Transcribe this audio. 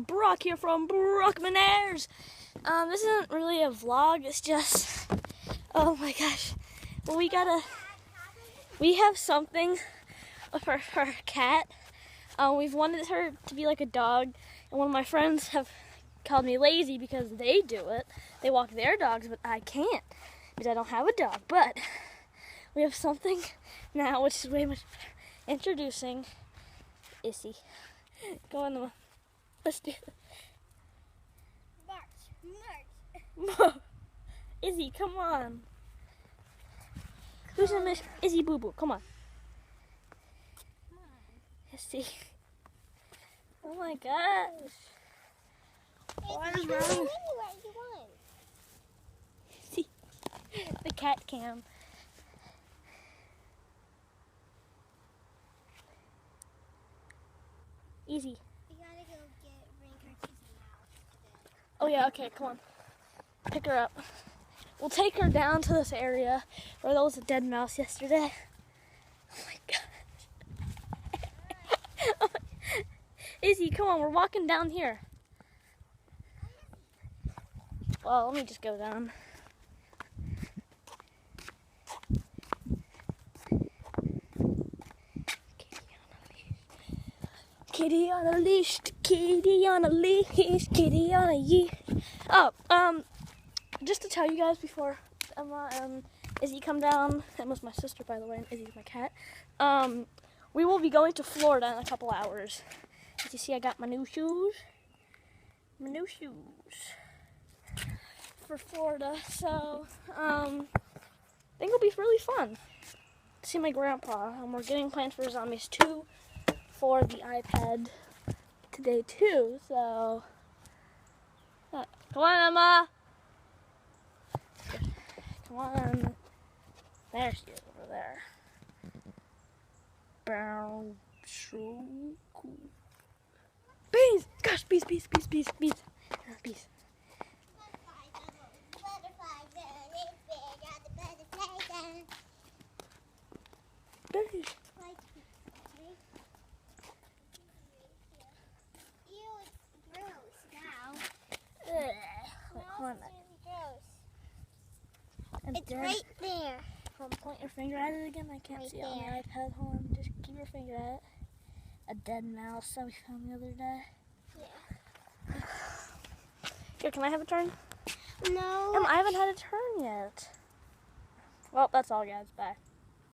Brock here from Brockmanaires. This isn't really a vlog, it's just, oh my gosh. Well, we have something for our cat. We've wanted her to be like a dog, and one of my friends have called me lazy because they do it. They walk their dogs, but I can't because I don't have a dog. But we have something now, which is way much better. Introducing Issy. Go on the. Let's do it. March. Izzy, come on. Who's in Miss Izzy Boo Boo? Come on. Issy. Oh my gosh. What is wrong? See, the cat cam. Easy. We gotta go bring her to the house. Oh yeah, okay, come on. Pick her up. We'll take her down to this area where there was a dead mouse yesterday. Oh my gosh. Izzy, come on, we're walking down here. Well, let me just go down. Kitty on a leash, kitty on a leash, kitty on a leash. Oh, just to tell you guys before Emma and Izzy come down, Emma's my sister, by the way, and Izzy's my cat. We will be going to Florida in a couple hours. As you see, I got my new shoes. My new shoes for Florida. So, I think it'll be really fun to see my grandpa. We're getting plans for Zombies 2 for the iPad today too. So, come on, Emma. Come on. There she is over there. Bow, so cool. Bees! Gosh, bees. Bees. Bees. It's right there. Point your finger at it again. I can't Right see it on the there. iPad. Hold on. Just keep your finger at it. A dead mouse that we found the other day. Yeah. Here, can I have a turn? No. I haven't had a turn yet. Well, that's all, guys. Bye.